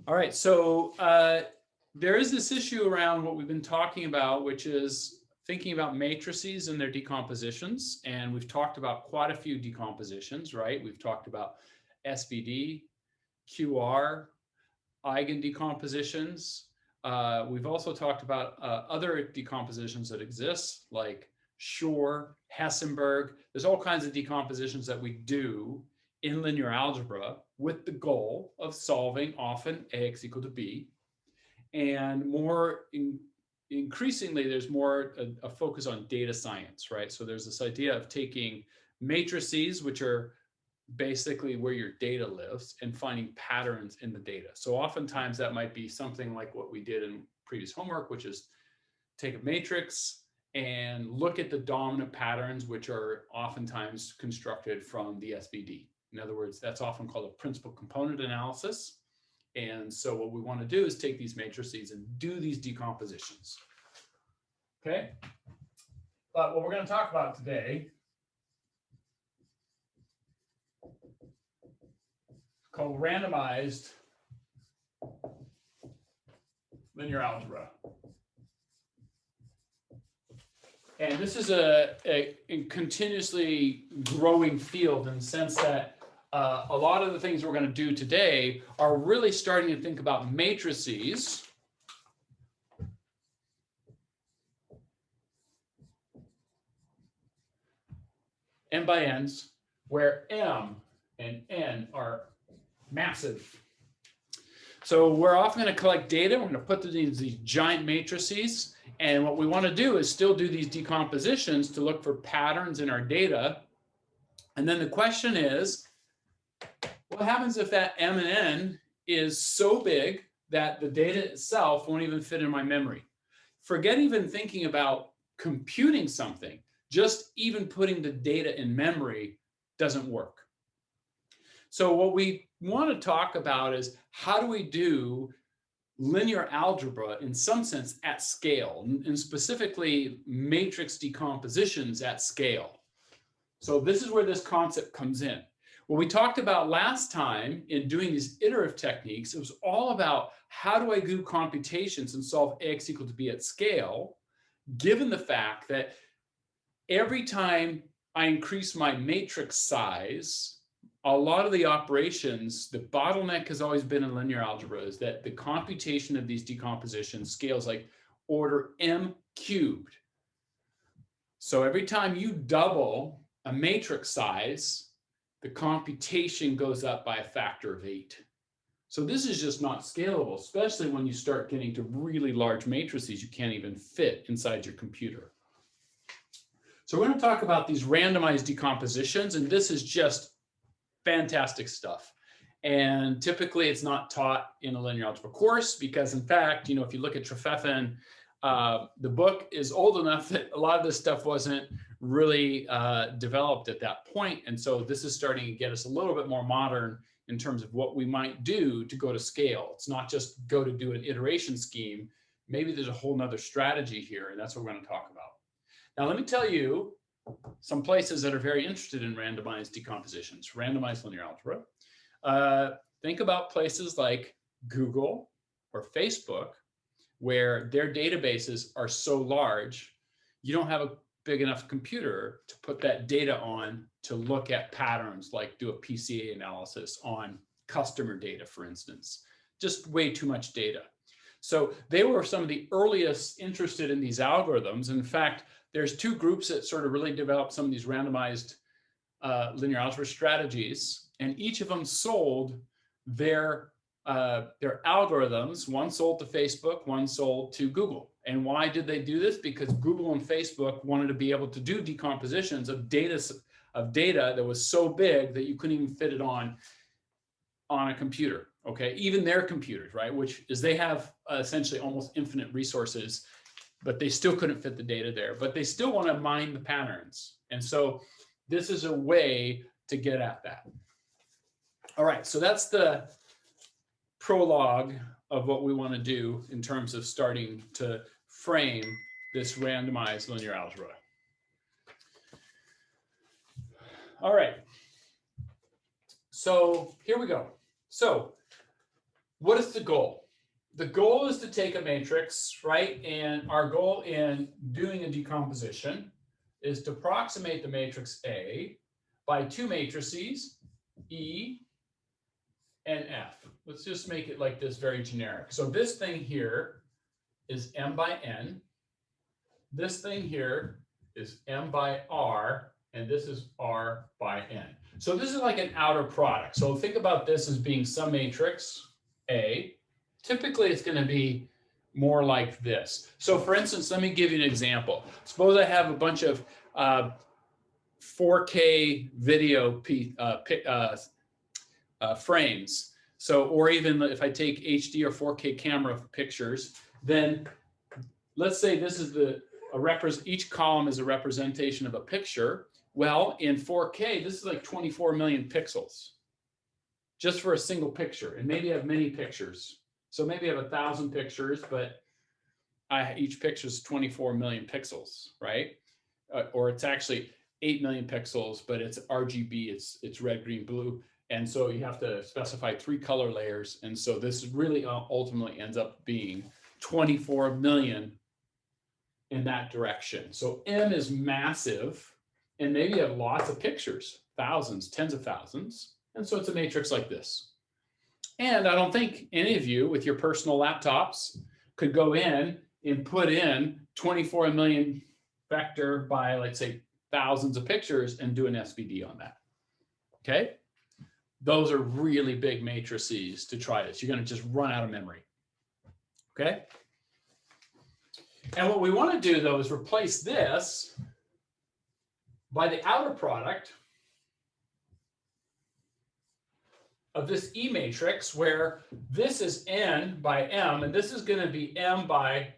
All right, so there is this issue around what we've been talking about, which is thinking about matrices and their decompositions. And we've talked about quite a few decompositions, right? We've talked about SVD, QR, eigen decompositions. We've also talked about other decompositions that exist, like Shor, Hessenberg. There's all kinds of decompositions that we do in linear algebra with the goal of solving often ax equal to b. And increasingly, there's more a focus on data science, right? So there's this idea of taking matrices, which are basically where your data lives, and finding patterns in the data. So oftentimes that might be something like what we did in previous homework, which is take a matrix and look at the dominant patterns, which are oftentimes constructed from the SVD. In other words, that's often called a principal component analysis. And so what we want to do is take these matrices and do these decompositions. Okay? But what we're going to talk about today called randomized linear algebra. And this is a continuously growing field in the sense that a lot of the things we're going to do today are really starting to think about matrices n by n's, where m and n are massive. So we're often going to collect data. We're going to put these giant matrices. And what we want to do is still do these decompositions to look for patterns in our data. And then the question is, what happens if that m and n is so big that the data itself won't even fit in my memory? Forget even thinking about computing something. Just even putting the data in memory doesn't work. So what we want to talk about is how do we do linear algebra in some sense at scale, and specifically matrix decompositions at scale. So this is where this concept comes in. What we talked about last time in doing these iterative techniques, it was all about how do I do computations and solve ax equal to b at scale, given the fact that every time I increase my matrix size, a lot of the operations, the bottleneck has always been in linear algebra is that the computation of these decompositions scales like order m cubed. So every time you double a matrix size, the computation goes up by a factor of 8. So this is just not scalable, especially when you start getting to really large matrices you can't even fit inside your computer. So we're going to talk about these randomized decompositions, and this is just fantastic stuff. And typically it's not taught in a linear algebra course because, in fact, you know, if you look at Trefethen, the book is old enough that a lot of this stuff wasn't really developed at that point. And so this is starting to get us a little bit more modern in terms of what we might do to go to scale. It's not just go to do an iteration scheme. Maybe there's a whole nother strategy here, and that's what we're going to talk about. Now, let me tell you some places that are very interested in randomized decompositions, randomized linear algebra. Think about places like Google or Facebook, where their databases are so large, you don't have a big enough computer to put that data on to look at patterns, like do a PCA analysis on customer data, for instance. Just way too much data. So they were some of the earliest interested in these algorithms. In fact, there's two groups that sort of really developed some of these randomized linear algebra strategies, and each of them sold their algorithms. One sold to Facebook, one sold to Google. And why did they do this? Because Google and Facebook wanted to be able to do decompositions of data that was so big that you couldn't even fit it on a computer. Okay, even their computers, right? Which is they have essentially almost infinite resources, but they still couldn't fit the data there. But they still want to mine the patterns. And so this is a way to get at that. All right, so that's the prologue of what we want to do in terms of starting to frame this randomized linear algebra. All right, so here we go. So what is the goal? The goal is to take a matrix, right? And our goal in doing a decomposition is to approximate the matrix A by two matrices, E and F. Let's just make it like this, very generic. So this thing here is M by N. This thing here is M by R, and this is R by N. So this is like an outer product. So think about this as being some matrix A. Typically, it's going to be more like this. So for instance, let me give you an example. Suppose I have a bunch of 4K video frames. So, or even if I take HD or 4K camera pictures, then let's say this is each column is a representation of a picture. Well, in 4K, this is like 24 million pixels just for a single picture. And maybe I have many pictures. So maybe I have 1,000 pictures, but each picture is 24 million pixels, right? Or it's actually 8 million pixels, but it's RGB, it's red, green, blue. And so you have to specify 3 color layers. And so this really ultimately ends up being 24 million in that direction. So M is massive, and maybe you have lots of pictures, thousands, tens of thousands. And so it's a matrix like this. And I don't think any of you with your personal laptops could go in and put in 24 million vector by, let's say, thousands of pictures and do an SVD on that. Okay? Those are really big matrices to try this. You're going to just run out of memory. Okay? And what we want to do, though, is replace this by the outer product of this E matrix, where this is N by M, and this is going to be M by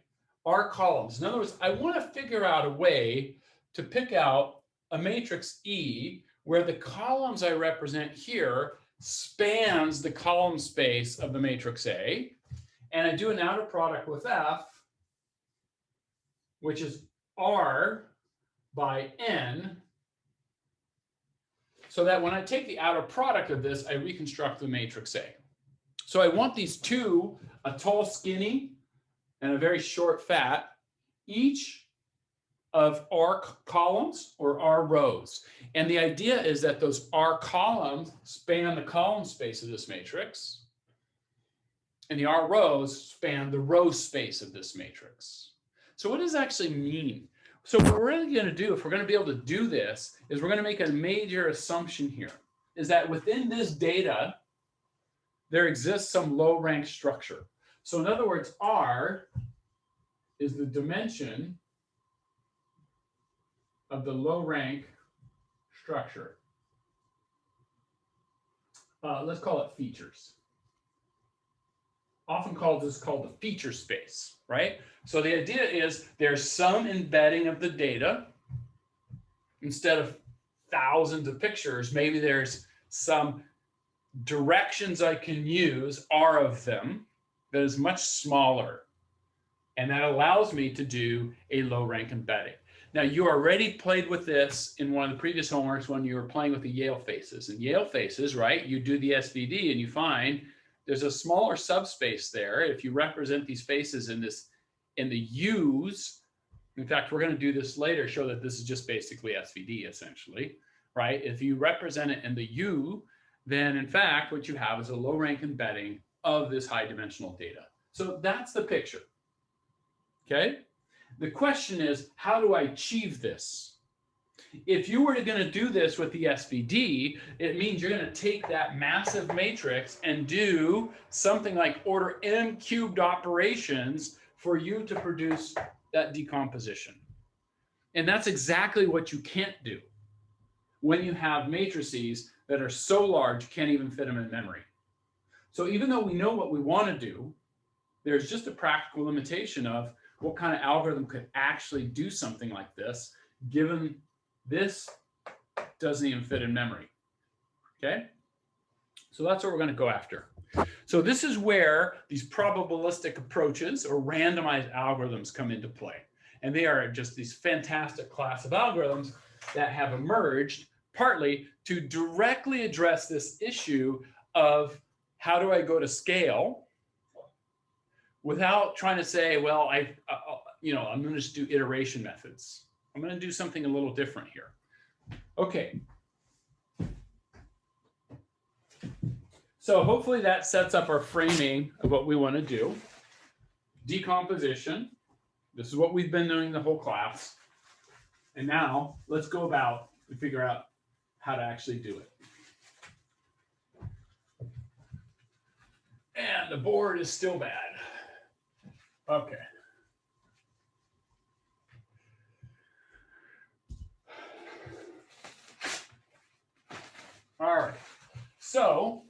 R columns. In other words, I want to figure out a way to pick out a matrix E where the columns I represent here spans the column space of the matrix A, and I do an outer product with F, which is R by N, so that when I take the outer product of this, I reconstruct the matrix A. So I want these two, a tall skinny and a very short fat, each of R columns or R rows. And the idea is that those R columns span the column space of this matrix, and the R rows span the row space of this matrix. So what does it actually mean? So what we're really going to do, if we're going to be able to do this, is we're going to make a major assumption here, is that within this data, there exists some low rank structure. So in other words, R is the dimension of the low rank structure. Let's call it features. Often called the feature space, right? So the idea is there's some embedding of the data. Instead of thousands of pictures, maybe there's some directions I can use, R of them, that is much smaller. And that allows me to do a low rank embedding. Now, you already played with this in one of the previous homeworks when you were playing with the Yale faces. And Yale faces, right, you do the SVD and you find there's a smaller subspace there. If you represent these faces in the U's, in fact, we're going to do this later, show that this is just basically SVD essentially, right? If you represent it in the U, then in fact, what you have is a low rank embedding of this high dimensional data. So that's the picture, okay? The question is, how do I achieve this? If you were going to do this with the SVD, it means you're going to take that massive matrix and do something like order m cubed operations for you to produce that decomposition. And that's exactly what you can't do when you have matrices that are so large you can't even fit them in memory. So even though we know what we want to do, there's just a practical limitation of what kind of algorithm could actually do something like this, given this doesn't even fit in memory, okay? So that's what we're going to go after. So this is where these probabilistic approaches or randomized algorithms come into play. And they are just these fantastic class of algorithms that have emerged partly to directly address this issue of how do I go to scale without trying to say, well, I'm going to just do iteration methods. I'm going to do something a little different here. Okay. So hopefully that sets up our framing of what we want to do. Decomposition. This is what we've been doing the whole class. And now let's go about and figure out how to actually do it. And the board is still bad. Okay. All right. So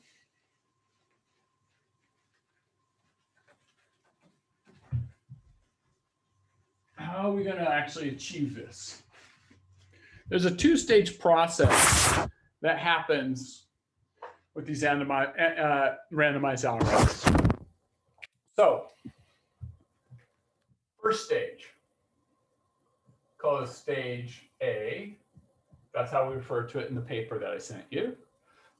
how are we going to actually achieve this? There's a two-stage process that happens with these randomized algorithms. So, first stage, call this stage A. That's how we refer to it in the paper that I sent you.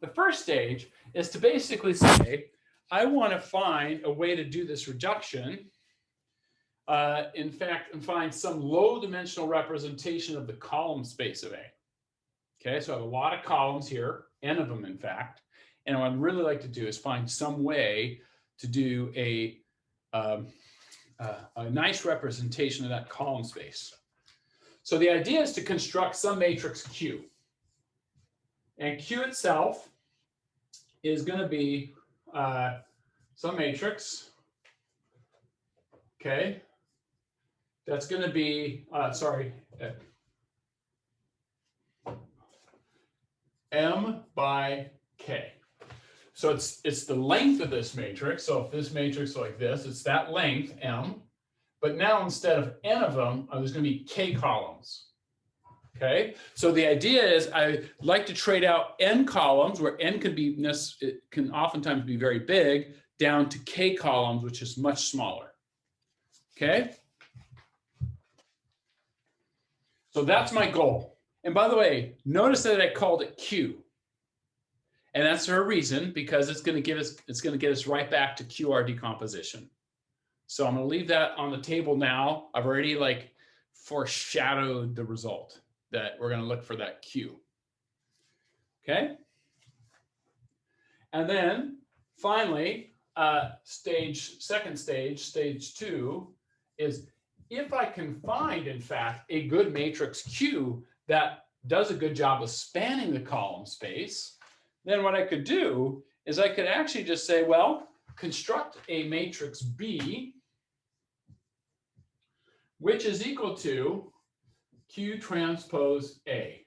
The first stage is to basically say, I want to find a way to do this reduction. In fact, and find some low-dimensional representation of the column space of A. Okay, so I have a lot of columns here, n of them, in fact. And what I'd really like to do is find some way to do a nice representation of that column space. So the idea is to construct some matrix Q. And Q itself is going to be some matrix. Okay. That's going to be, M by K. So it's the length of this matrix. So if this matrix is like this, it's that length, M. But now instead of n of them, there's going to be k columns. Okay. So the idea is I like to trade out n columns, where n can oftentimes be very big, down to k columns, which is much smaller. Okay. So that's my goal. And by the way, notice that I called it Q. And that's for a reason, because it's going to get us right back to QR decomposition. So I'm going to leave that on the table now. I've already foreshadowed the result that we're going to look for that Q. Okay. And then finally, second stage, stage 2, is if I can find, in fact, a good matrix Q that does a good job of spanning the column space, then what I could do is I could actually just say, well, construct a matrix B, which is equal to Q transpose A.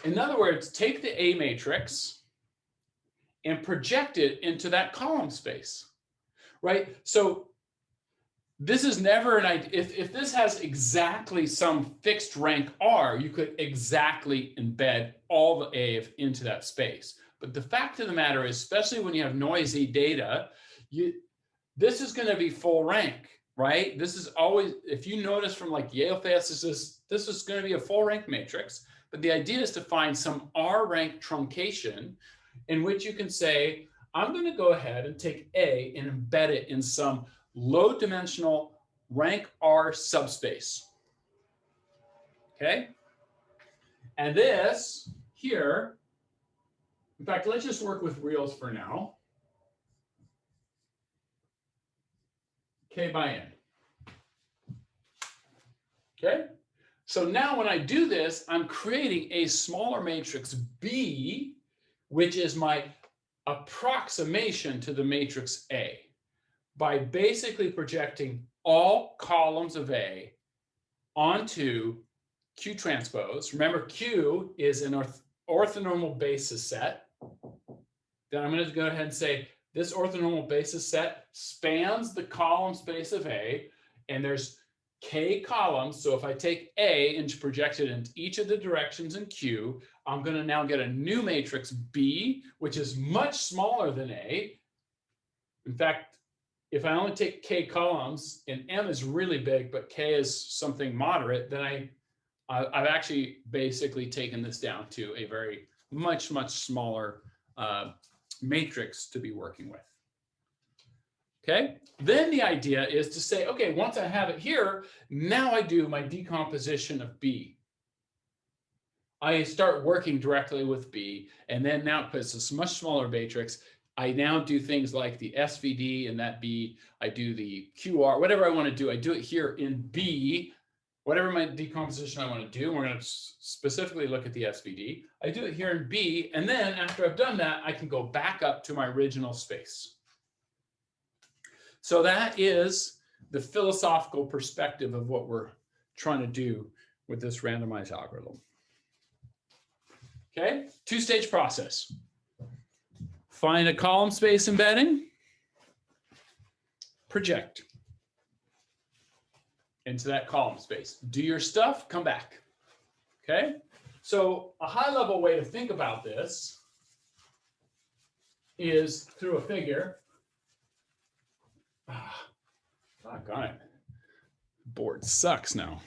In other words, take the A matrix and project it into that column space, right? So this is never an idea. If this has exactly some fixed rank R, you could exactly embed all the A into that space. But the fact of the matter is, especially when you have noisy data, this is going to be full rank, right? This is always, if you notice from Yale physicists, this is going to be a full rank matrix. But the idea is to find some R rank truncation in which you can say, I'm going to go ahead and take A and embed it in some low dimensional rank R subspace. Okay. And this here, in fact, let's just work with reals for now. K by n. Okay. So now when I do this, I'm creating a smaller matrix B, which is my approximation to the matrix A, by basically projecting all columns of A onto Q transpose. Remember, Q is an orthonormal basis set. Then I'm going to go ahead and say this orthonormal basis set spans the column space of A, and there's K columns. So if I take A and project it into each of the directions in Q, I'm going to now get a new matrix B, which is much smaller than A. In fact, if I only take K columns and M is really big, but K is something moderate, then I've actually basically taken this down to a very much smaller matrix to be working with. Okay, then the idea is to say, okay, once I have it here, now I do my decomposition of B. I start working directly with B, and then now, because it's a much smaller matrix, I now do things like the SVD in that B, I do the QR, whatever I want to do, I do it here in B, whatever my decomposition I want to do. We're going to specifically look at the SVD. I do it here in B, and then after I've done that, I can go back up to my original space. So that is the philosophical perspective of what we're trying to do with this randomized algorithm. Okay, two-stage process. Find a column space embedding, project into that column space. Do your stuff, come back. Okay, so a high-level way to think about this is through a figure. Doggone it. Board sucks now.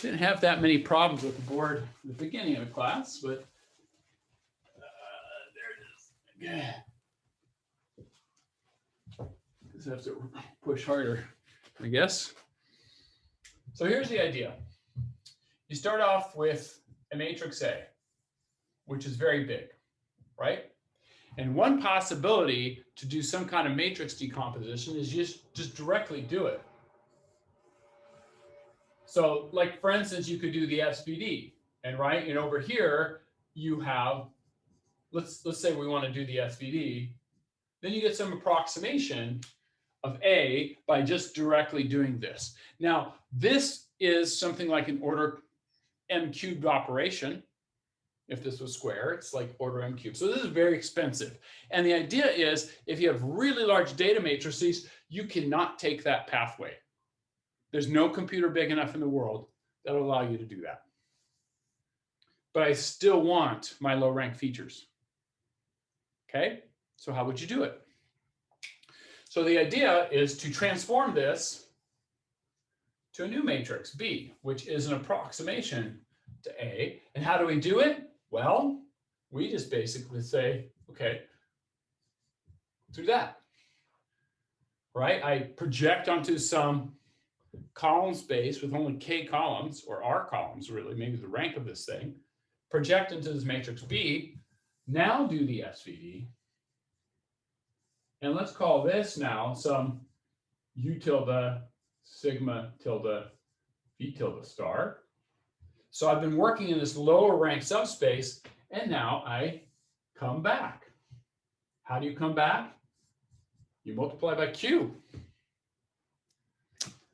Didn't have that many problems with the board at the beginning of the class, but there it is. Yeah. Just have to push harder, I guess. So here's the idea. You start off with a matrix A, which is very big, right? And one possibility to do some kind of matrix decomposition is just directly do it. So like, for instance, you could do the SVD, and right, and over here you have, let's say we want to do the SVD, then you get some approximation of A by just directly doing this. Now, this is something like an order m cubed operation. If this was square, it's like order m cubed. So this is very expensive. And the idea is, if you have really large data matrices, you cannot take that pathway. There's no computer big enough in the world that will allow you to do that. But I still want my low rank features. Okay, so how would you do it? So the idea is to transform this to a new matrix, B, which is an approximation to A. And how do we do it? Well, we just basically say, okay, through that, right? I project onto some column space with only K columns, or R columns, really, maybe the rank of this thing, project into this matrix B, now do the SVD, and let's call this now some U tilde sigma tilde V tilde star. So I've been working in this lower rank subspace, and now I come back. How do you come back? You multiply by Q.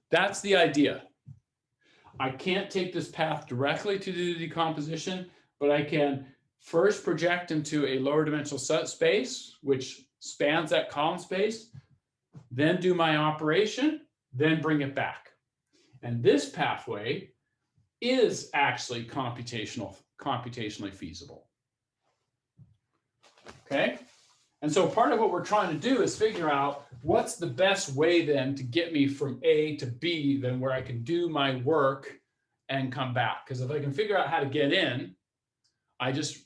That's the idea. I can't take this path directly to do the decomposition, but I can first project into a lower dimensional subspace, which spans that column space, then do my operation, then bring it back. And this pathway is actually computationally feasible. Okay? And so part of what we're trying to do is figure out what's the best way then to get me from A to B, then where I can do my work and come back. Because if I can figure out how to get in, I just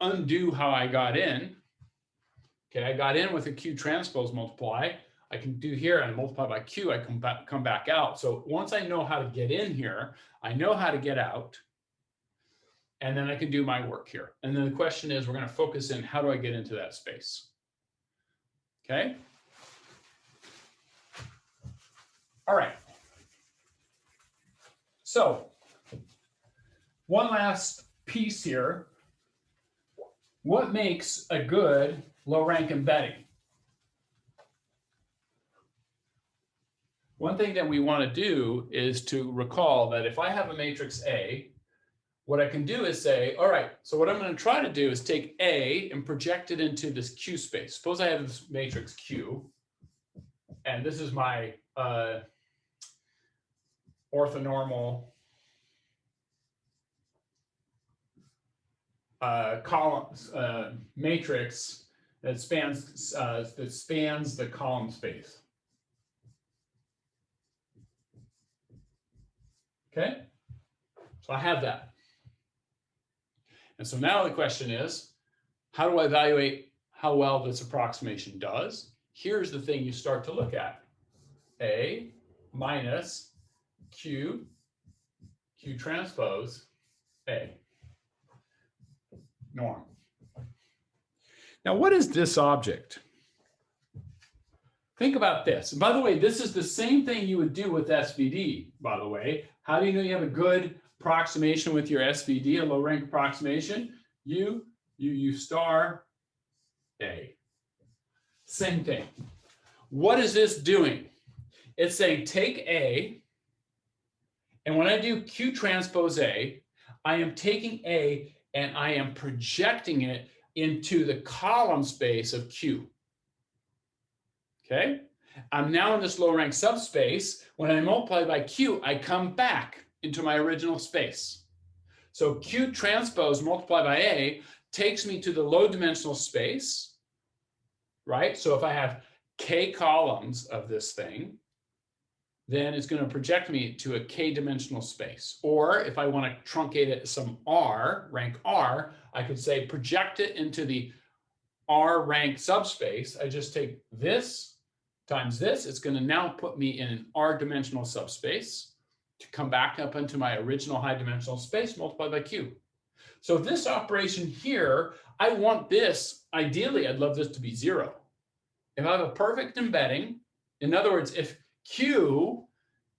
undo how I got in. Okay, I got in with a Q transpose multiply. I can do here and multiply by Q, I come back out. So once I know how to get in here, I know how to get out. And then I can do my work here. And then the question is, we're going to focus in, how do I get into that space? Okay. All right. So one last piece here. What makes a good low rank embedding? One thing that we want to do is to recall that if I have a matrix A, what I can do is say, all right, so what I'm going to try to do is take A and project it into this Q space. Suppose I have this matrix Q, and this is my orthonormal columns matrix that spans the column space. Okay, so I have that. And so now the question is, how do I evaluate how well this approximation does? here's the thing you start to look at. A minus Q transpose A. Norm. Now, what is this object? Think about this. And by the way, this is the same thing you would do with SVD, by the way. How do you know you have a good approximation with your SVD, a low rank approximation? U star A. Same thing. What is this doing? It's saying take A, and when I do Q transpose A, I am taking A and I am projecting it into the column space of Q. Okay? I'm now in this low rank subspace. When I multiply by Q, I come back into my original space. So Q transpose multiplied by A takes me to the low dimensional space, right? So if I have K columns of this thing, then it's going to project me to a K dimensional space. Or if I want to truncate it some R, rank R, I could say project it into the R rank subspace. I just take this times this. It's going to now put me in an R dimensional subspace to come back up into my original high dimensional space multiplied by Q. So this operation here, I want this, ideally, I'd love this to be 0. If I have a perfect embedding, in other words, if Q,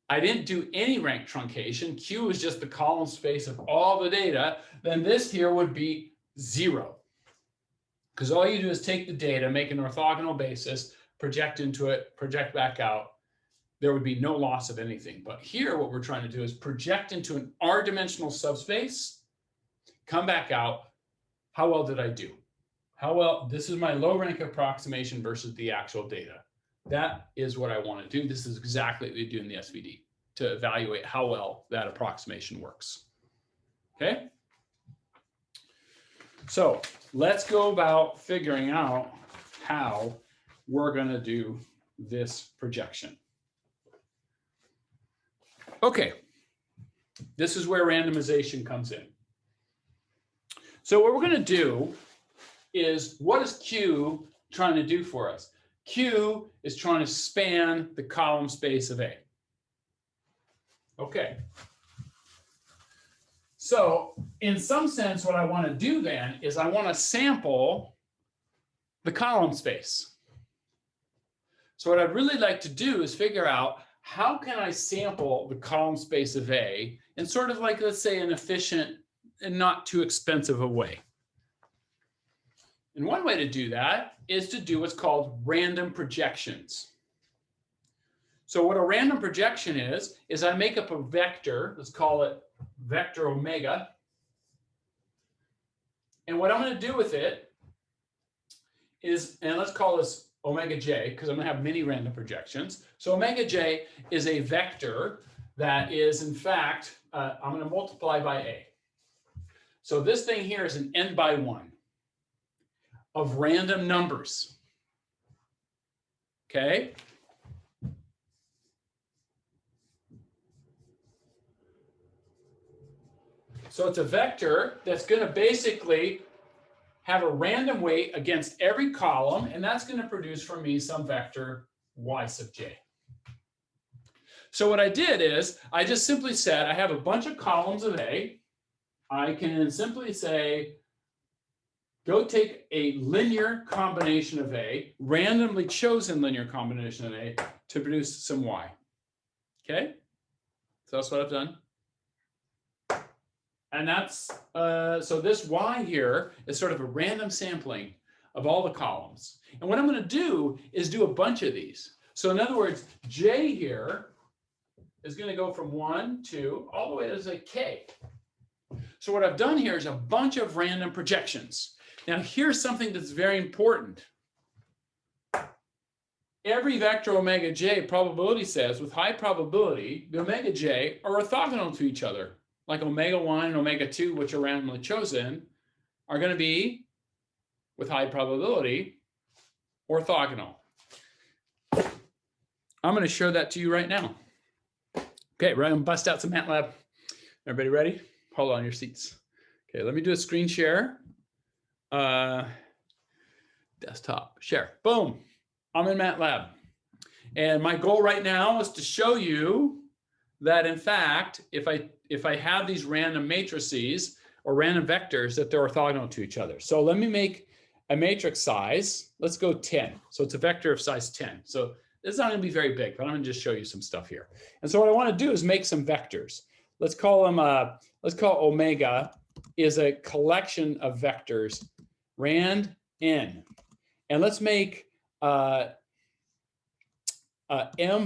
I didn't do any rank truncation, Q is just the column space of all the data, then this here would be 0. Because all you do is take the data, make an orthogonal basis, project into it, project back out. There would be no loss of anything. But here, what we're trying to do is project into an R-dimensional subspace, come back out. How well did I do? How well? This is my low rank approximation versus the actual data. That is what I want to do. This is exactly what we do in the SVD to evaluate how well that approximation works. Okay? So let's go about figuring out how we're going to do this projection. Okay, this is where randomization comes in. So what we're going to do is, what is Q trying to do for us? Q is trying to span the column space of A. Okay. So in some sense, what I want to do then is I want to sample the column space. So what I'd really like to do is figure out, how can I sample the column space of A in sort of like, let's say, an efficient and not too expensive a way. And one way to do that is to do what's called random projections. So what a random projection is I make up a vector, let's call it vector omega. And what I'm going to do with it is, and let's call this omega j, because I'm going to have many random projections. So omega j is a vector that is, in fact, I'm going to multiply by A. So this thing here is an n by 1 of random numbers. Okay? So it's a vector that's going to basically have a random weight against every column, and that's going to produce for me some vector y sub j. So what I did is I just simply said I have a bunch of columns of A. I can simply say, go take a linear combination of A, randomly chosen linear combination of A, to produce some y. Okay? So that's what I've done. And that's, so this y here is sort of a random sampling of all the columns. And what I'm going to do is do a bunch of these. So in other words, j here is going to go from 1, 2, all the way to say k. So what I've done here is a bunch of random projections. Now here's something that's very important. Every vector omega j probability says, with high probability, the omega j are orthogonal to each other. Like omega 1 and omega 2, which are randomly chosen, are going to be, with high probability, orthogonal. I'm going to show that to you right now. Okay, we're going to bust out some MATLAB. Everybody ready? Hold on your seats. Okay, let me do a screen share. Desktop, share, boom. I'm in MATLAB. And my goal right now is to show you that, in fact, if I have these random matrices or random vectors, that they're orthogonal to each other. So let me make a matrix size. Let's go 10. So it's a vector of size 10. So this is not going to be very big, but I'm going to just show you some stuff here. And so what I want to do is make some vectors. Let's call them, let's call omega is a collection of vectors, rand n. And let's make m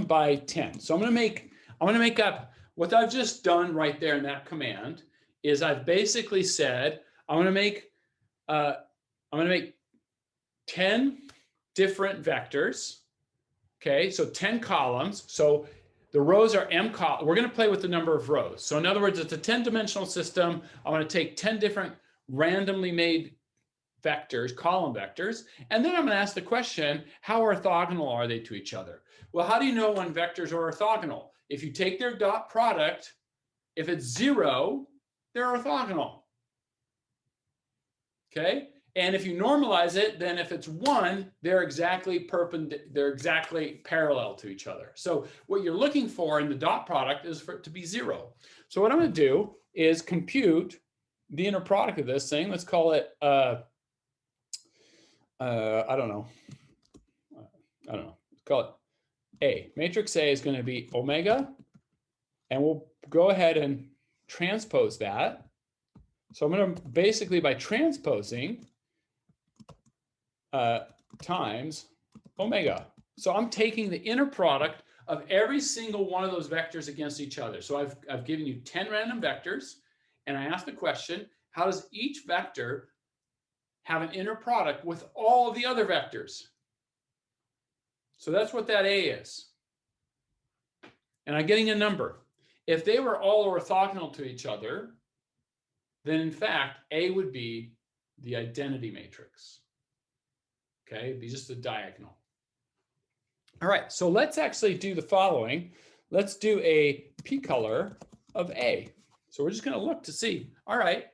by 10. So I'm going to make up what I've just done right there in that command is I've basically said I'm going to make 10 different vectors. Okay, so 10 columns. So the rows are m columns. We're going to play with the number of rows. So in other words, it's a 10-dimensional system. I want to take 10 different randomly made vectors, column vectors, and then I'm going to ask the question, how orthogonal are they to each other? Well, how do you know when vectors are orthogonal? If you take their dot product, if it's 0, they're orthogonal. Okay? And if you normalize it, then if it's 1, they're exactly parallel to each other. So what you're looking for in the dot product is for it to be 0. So what I'm going to do is compute the inner product of this thing. Let's call it I don't know. Let's call it A. Matrix A is going to be omega, and we'll go ahead and transpose that. So I'm going to basically, by transposing times omega. So I'm taking the inner product of every single one of those vectors against each other. So I've given you 10 random vectors, and I asked the question, how does each vector have an inner product with all of the other vectors? So that's what that A is. And I'm getting a number. If they were all orthogonal to each other, then in fact, A would be the identity matrix. Okay, it'd be just a diagonal. All right, so let's actually do the following. Let's do a p-color of A. So we're just going to look to see, all right,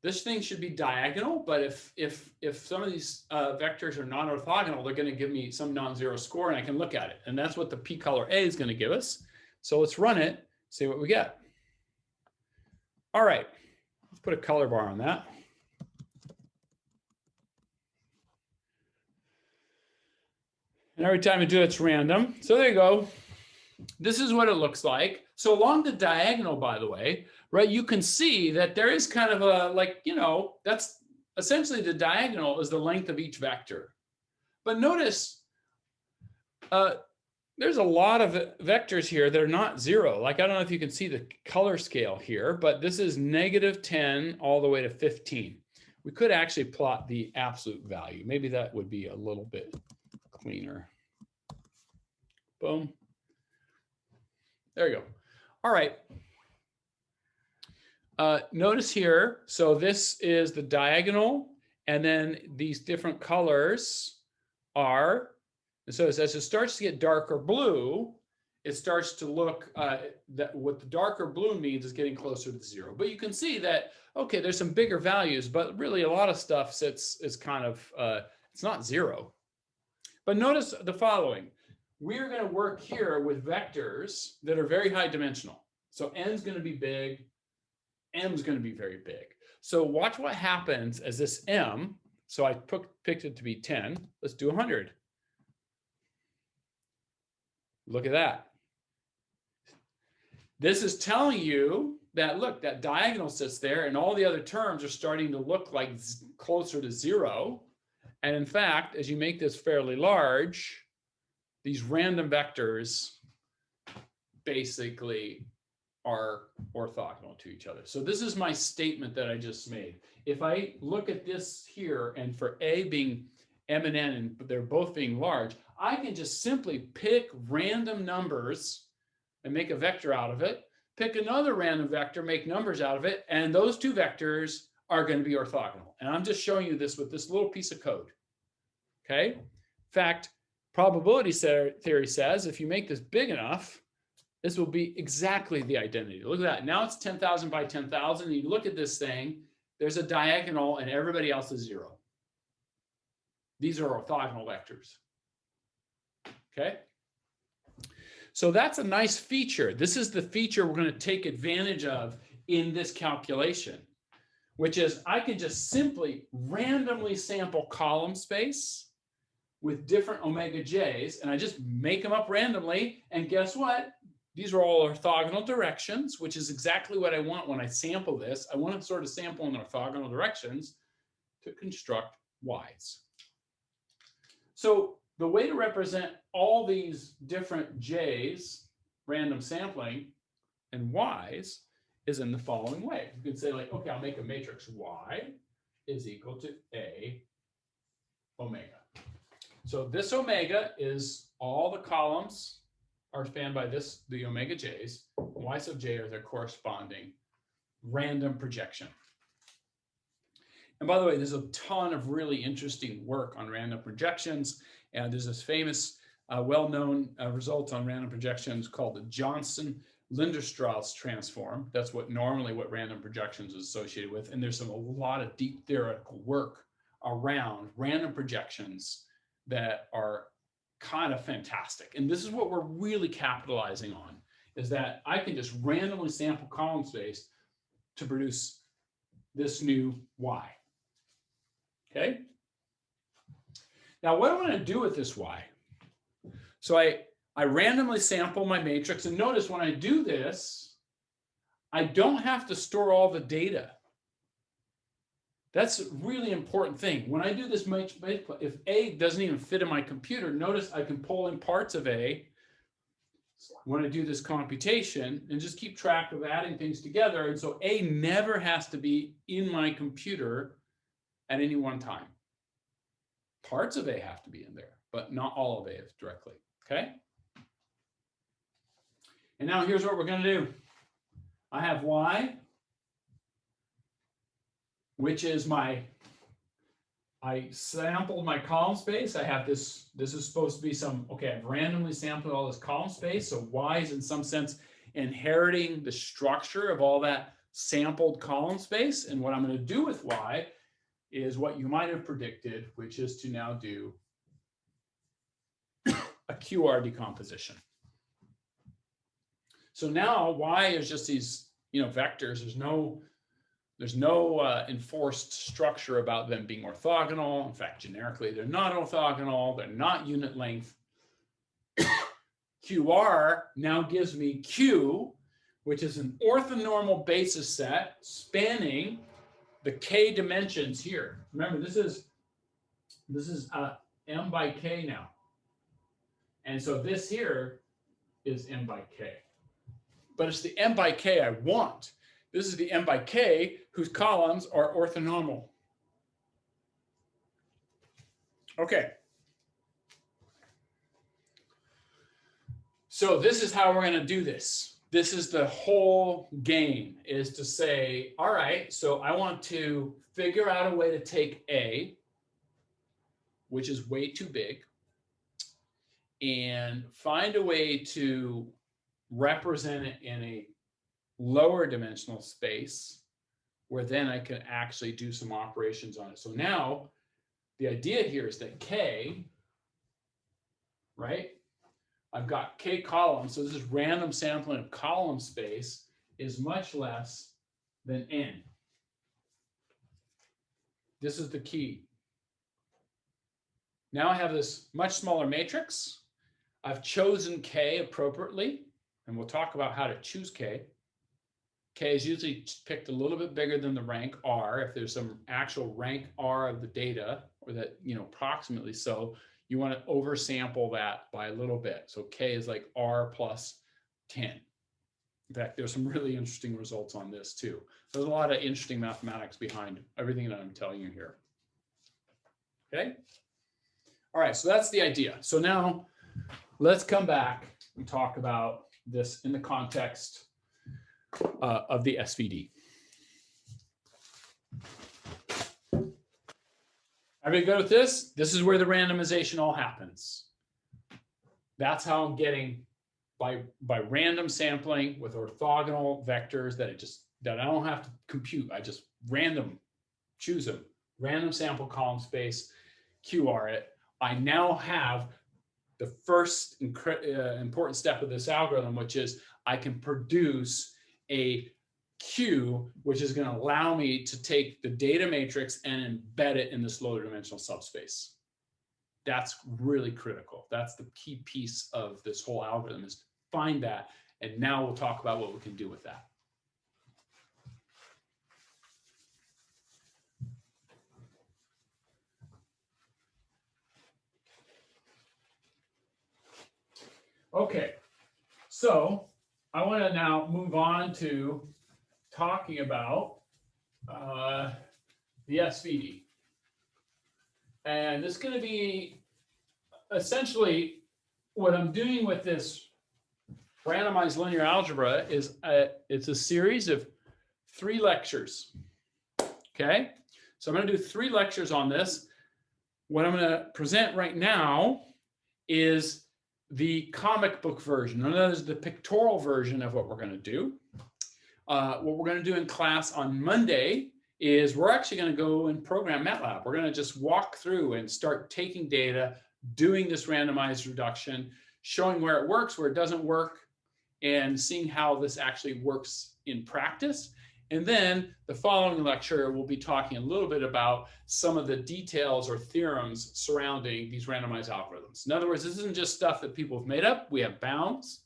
this thing should be diagonal, but if some of these vectors are non-orthogonal, they're going to give me some non-zero score, and I can look at it. And that's what the p-color A is going to give us. So let's run it, see what we get. All right, let's put a color bar on that. And every time I do it, it's random. So there you go. This is what it looks like. So along the diagonal, by the way, right, you can see that there is kind of a, like, you know, that's essentially the diagonal is the length of each vector. But notice there's a lot of vectors here that are not 0. Like, I don't know if you can see the color scale here, but this is -10 all the way to 15. We could actually plot the absolute value. Maybe that would be a little bit cleaner. Boom. There you go. All right. Notice here, so this is the diagonal, and then these different colors are, so as it starts to get darker blue, it starts to look, that what the darker blue means is getting closer to 0. But you can see that, okay, there's some bigger values, but really a lot of stuff is kind of, it's not 0. But notice the following. We're going to work here with vectors that are very high dimensional. So n is going to be big, m is going to be very big. So watch what happens as this m, so I picked it to be 10. Let's do 100. Look at that. This is telling you that, look, that diagonal sits there and all the other terms are starting to look like closer to 0. And in fact, as you make this fairly large, these random vectors basically are orthogonal to each other. So this is my statement that I just made. If I look at this here, and for A being m and n, and they're both being large, I can just simply pick random numbers and make a vector out of it, pick another random vector, make numbers out of it, and those two vectors are going to be orthogonal. And I'm just showing you this with this little piece of code. Okay? In fact, probability theory says if you make this big enough, this will be exactly the identity. Look at that. Now it's 10,000 by 10,000. You look at this thing, there's a diagonal and everybody else is 0. These are orthogonal vectors. Okay. So that's a nice feature. This is the feature we're going to take advantage of in this calculation, which is I can just simply randomly sample column space with different omega j's, and I just make them up randomly. And guess what? These are all orthogonal directions, which is exactly what I want when I sample this. I want to sort of sample in orthogonal directions to construct y's. So the way to represent all these different j's, random sampling, and y's is in the following way. You can say like, okay, I'll make a matrix y is equal to a omega. So this omega is all the columns are spanned by this, the omega j's. Y sub j are their corresponding random projection. And by the way, there's a ton of really interesting work on random projections. And there's this famous, well-known result on random projections called the Johnson-Linderstrauss transform. That's what random projections is associated with. And there's a lot of deep theoretical work around random projections that are kind of fantastic. And this is what we're really capitalizing on, is that I can just randomly sample column space to produce this new y. Okay. Now, what do I want to do with this y? So I randomly sample my matrix, and notice when I do this, I don't have to store all the data. That's a really important thing. When I do this, if A doesn't even fit in my computer, notice I can pull in parts of A when I do this computation and just keep track of adding things together. And so A never has to be in my computer at any one time. Parts of A have to be in there, but not all of A directly, okay? And now here's what we're going to do. I have y, which is I sampled my column space. I have this is supposed to be I've randomly sampled all this column space. So y is in some sense inheriting the structure of all that sampled column space. And what I'm going to do with y is what you might have predicted, which is to now do a QR decomposition. So now y is just these, vectors. There's no enforced structure about them being orthogonal. In fact, generically, they're not orthogonal. They're not unit length. QR now gives me Q, which is an orthonormal basis set spanning the k dimensions here. Remember, this is m by k now. And so this here is m by k. But it's the m by k I want. This is the m by k whose columns are orthonormal. Okay. So this is how we're going to do this. This is the whole game, is to say, all right, so I want to figure out a way to take A, which is way too big, and find a way to represent it in a lower dimensional space where then I can actually do some operations on it. So now the idea here is that K, right? I've got K columns, so this is random sampling of column space, is much less than N. This is the key. Now I have this much smaller matrix. I've chosen K appropriately, and we'll talk about how to choose K. K is usually picked a little bit bigger than the rank R. If there's some actual rank R of the data, or that, approximately so, you want to oversample that by a little bit. So K is like R plus 10. In fact, there's some really interesting results on this too. There's a lot of interesting mathematics behind everything that I'm telling you here. Okay. All right, so that's the idea. So now let's come back and talk about this in the context of the SVD. Everybody good with this? This is where the randomization all happens. That's how I'm getting by random sampling with orthogonal vectors that I don't have to compute. I just choose them, random sample column space, QR it. I now have the first important step of this algorithm, which is I can produce a Q, which is going to allow me to take the data matrix and embed it in this lower dimensional subspace. That's really critical. That's the key piece of this whole algorithm, is find that. And now we'll talk about what we can do with that. Okay, so I want to now move on to talking about the SVD. And this is going to be essentially what I'm doing with this randomized linear algebra is it's a series of 3 lectures. Okay, so I'm going to do 3 lectures on this. What I'm going to present right now is the comic book version. In other words, the pictorial version of what we're going to do. What we're going to do in class on Monday is we're actually going to go and program MATLAB. We're going to just walk through and start taking data, doing this randomized reduction, showing where it works, where it doesn't work, and seeing how this actually works in practice. And then the following lecture, we'll be talking a little bit about some of the details or theorems surrounding these randomized algorithms. In other words, this isn't just stuff that people have made up. We have bounds.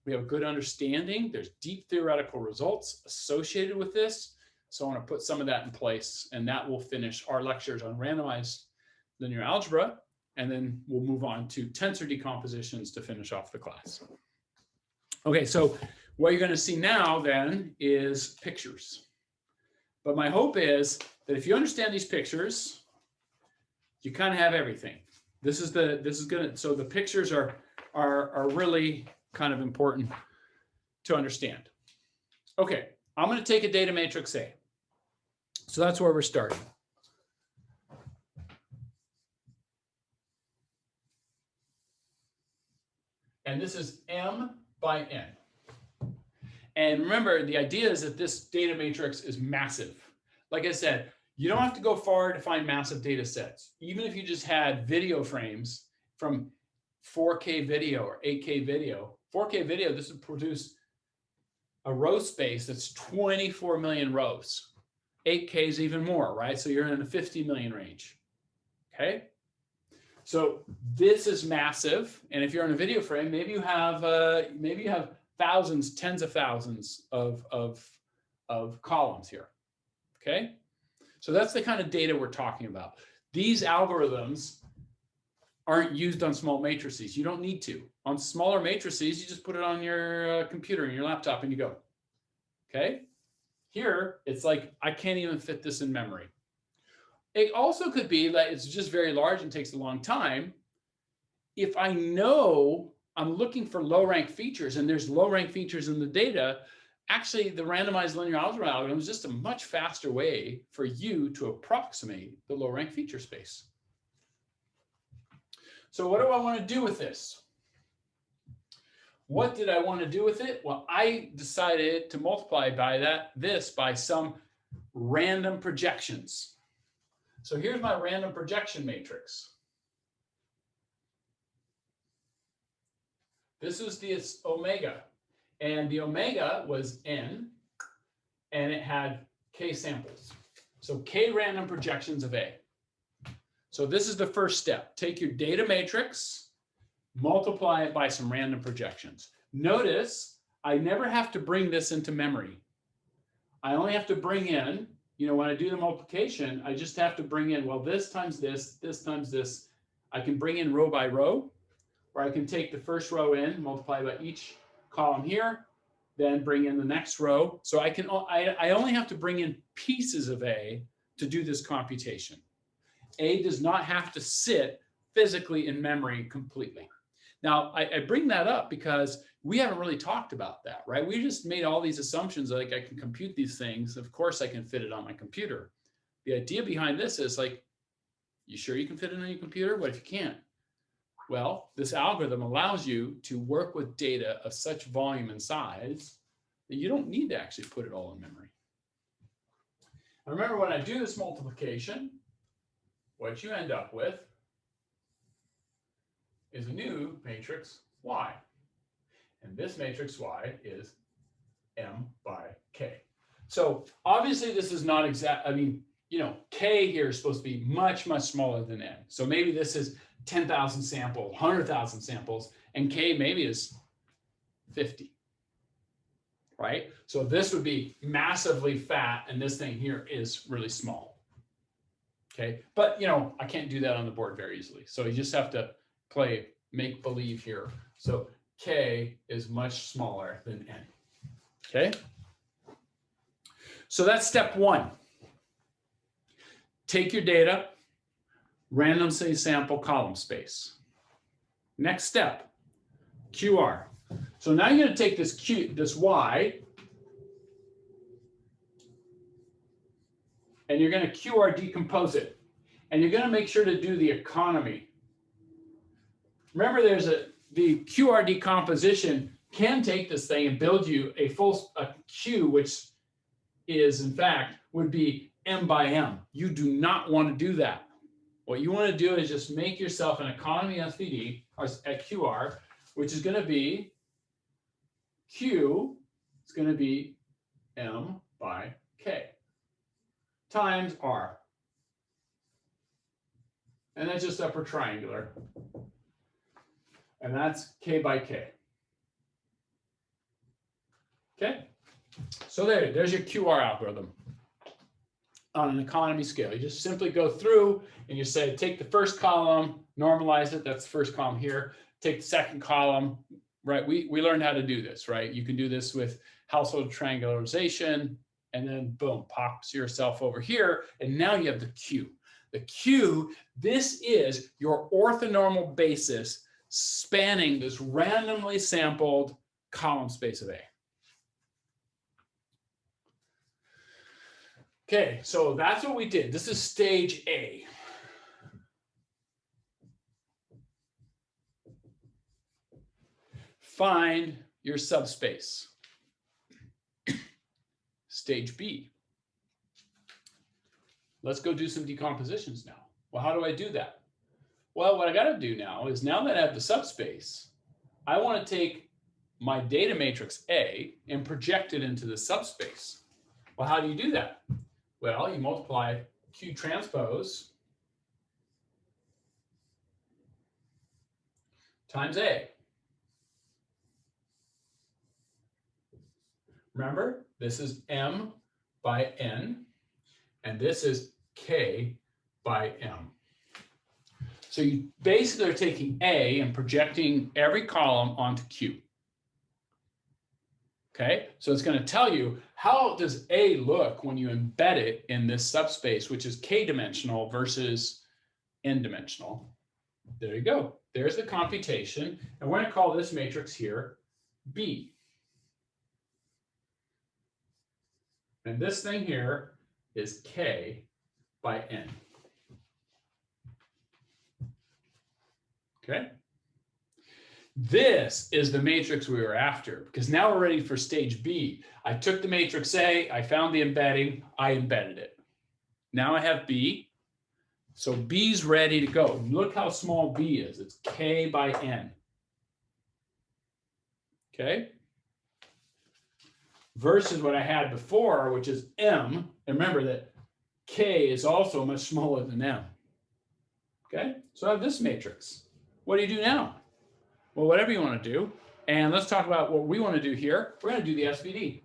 We have good understanding. There's deep theoretical results associated with this. So I want to put some of that in place, and that will finish our lectures on randomized linear algebra. And then we'll move on to tensor decompositions to finish off the class. Okay, so what you're going to see now then is pictures. But my hope is that if you understand these pictures, you kind of have everything. So the pictures are really kind of important to understand. Okay, I'm going to take a data matrix A. So that's where we're starting. And this is M by N. And remember, the idea is that this data matrix is massive. Like I said, you don't have to go far to find massive data sets. Even if you just had video frames from 4K video or 8K video, 4K video, this would produce a row space that's 24 million rows. 8K is even more, right? So you're in the 50 million range, okay? So this is massive. And if you're in a video frame, maybe you have thousands, tens of thousands of columns here, okay? So that's the kind of data we're talking about. These algorithms aren't used on small matrices. You don't need to. On smaller matrices, you just put it on your computer and your laptop and you go, okay? Here, it's like, I can't even fit this in memory. It also could be that it's just very large and takes a long time. If I know I'm looking for low rank features and there's low rank features in the data, actually the randomized linear algebra algorithm is just a much faster way for you to approximate the low rank feature space. So what do I want to do with this? What did I want to do with it? Well, I decided to multiply by this by some random projections. So here's my random projection matrix. This is the omega, and the omega was n, and it had k samples. So k random projections of A. So this is the first step. Take your data matrix, multiply it by some random projections. Notice I never have to bring this into memory. I only have to bring in, when I do the multiplication, I just have to bring in, well, this times this times this. I can bring in row by row, or I can take the first row in, multiply by each column here, then bring in the next row. So I only have to bring in pieces of A to do this computation. A does not have to sit physically in memory completely. Now, I bring that up because we haven't really talked about that, right? We just made all these assumptions like I can compute these things. Of course, I can fit it on my computer. The idea behind this is like, you sure you can fit it on your computer? What if you can't? Well, this algorithm allows you to work with data of such volume and size that you don't need to actually put it all in memory. And remember, when I do this multiplication, what you end up with is a new matrix Y. And this matrix Y is M by K. So obviously this is not exact. I mean, you know, K here is supposed to be much, much smaller than N. So maybe this is 10,000 samples, 100,000 samples, and K maybe is 50, right? So this would be massively fat, and this thing here is really small. Okay, but you know, I can't do that on the board very easily. So you just have to play make believe here. So K is much smaller than N. Okay. So that's step one. Take your data, randomly sample column space. Next step, QR. So now you're going to take this Y, and you're going to QR decompose it. And you're going to make sure to do the economy. Remember, the QR decomposition can take this thing and build you a Q, which is, in fact, would be M by M. You do not want to do that. What you want to do is just make yourself an economy SVD, or at QR, which is going to be Q, it's going to be M by K times R. And that's just upper triangular. And that's K by K. Okay? So there's your QR algorithm on an economy scale. You just simply go through and you say, take the first column, normalize it. That's the first column here. Take the second column, right? We learned how to do this, right? You can do this with household triangularization, and then boom, pops yourself over here. And now you have the Q. The Q, this is your orthonormal basis spanning this randomly sampled column space of A. Okay, so that's what we did. This is stage A. Find your subspace. Stage B. Let's go do some decompositions now. Well, how do I do that? Well, what I got to do now is, now that I have the subspace, I want to take my data matrix A and project it into the subspace. Well, how do you do that? Well, you multiply Q transpose times A. Remember, this is M by N, and this is K by M. So you basically are taking A and projecting every column onto Q. Okay, so it's going to tell you, how does A look when you embed it in this subspace, which is K-dimensional versus N-dimensional. There you go. There's the computation. And we're going to call this matrix here B. And this thing here is K by N. Okay. This is the matrix we were after, because now we're ready for stage B. I took the matrix A, I found the embedding, I embedded it. Now I have B. So B's ready to go. Look how small B is. It's K by N. Okay. Versus what I had before, which is M. And remember that K is also much smaller than M. Okay. So I have this matrix. What do you do now? Well, whatever you want to do. And let's talk about what we want to do here. We're going to do the SVD.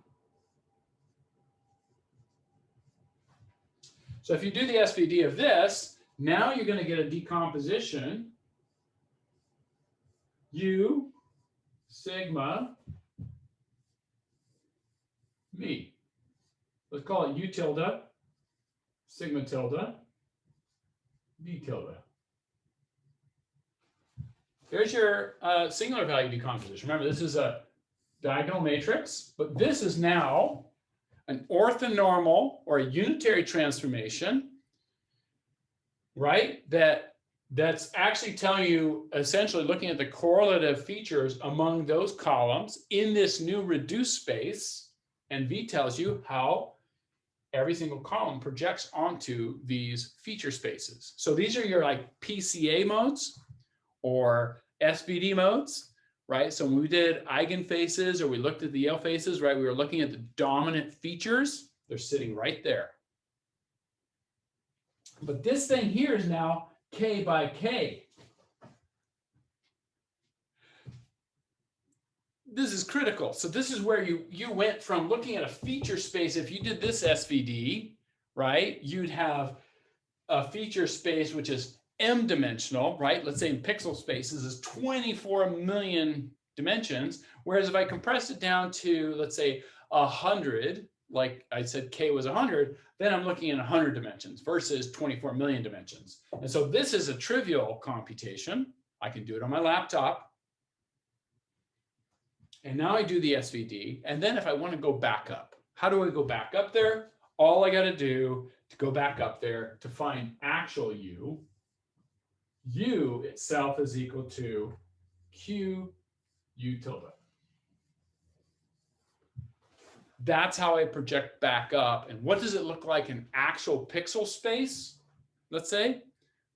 So if you do the SVD of this, now you're going to get a decomposition U sigma me. Let's call it U tilde, sigma tilde, B tilde. There's your singular value decomposition. Remember, this is a diagonal matrix, but this is now an orthonormal or a unitary transformation, right? That's actually telling you, essentially looking at the correlative features among those columns in this new reduced space, and V tells you how every single column projects onto these feature spaces. So these are your like PCA modes, or SVD modes, right? So when we did eigenfaces or we looked at the Yale faces, right, we were looking at the dominant features. They're sitting right there. But this thing here is now K by K. This is critical. So this is where you went from looking at a feature space. If you did this SVD, right, you'd have a feature space which is m-dimensional, right? Let's say in pixel spaces is 24 million dimensions. Whereas if I compress it down to, let's say, 100, like I said, K was 100, then I'm looking at 100 dimensions versus 24 million dimensions. And so this is a trivial computation. I can do it on my laptop. And now I do the SVD. And then if I want to go back up, how do I go back up there? All I got to do to go back up there to find actual U itself is equal to Q U tilde. That's how I project back up. And what does it look like in actual pixel space? Let's say,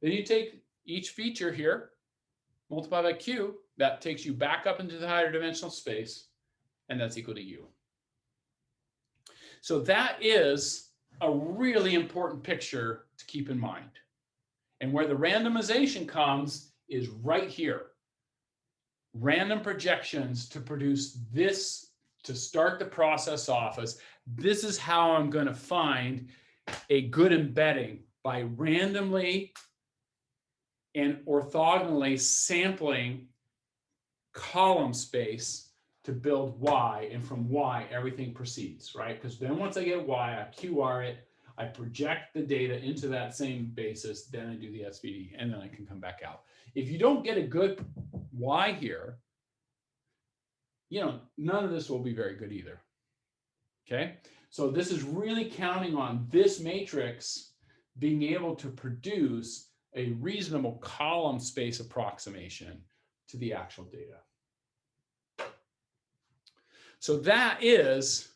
then you take each feature here, multiply by Q, that takes you back up into the higher dimensional space, and that's equal to U. So that is a really important picture to keep in mind. And where the randomization comes is right here. Random projections to produce this, to start the process off as this is how I'm going to find a good embedding by randomly and orthogonally sampling column space to build Y, and from Y everything proceeds, right? Because then once I get Y, I QR it, I project the data into that same basis, then I do the SVD, and then I can come back out. If you don't get a good Y here, none of this will be very good either. Okay, so this is really counting on this matrix being able to produce a reasonable column space approximation to the actual data. So that is,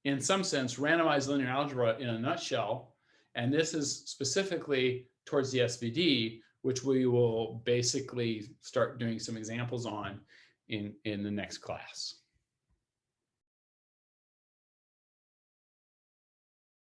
in some sense, randomized linear algebra in a nutshell. And this is specifically towards the SVD, which we will basically start doing some examples on in the next class.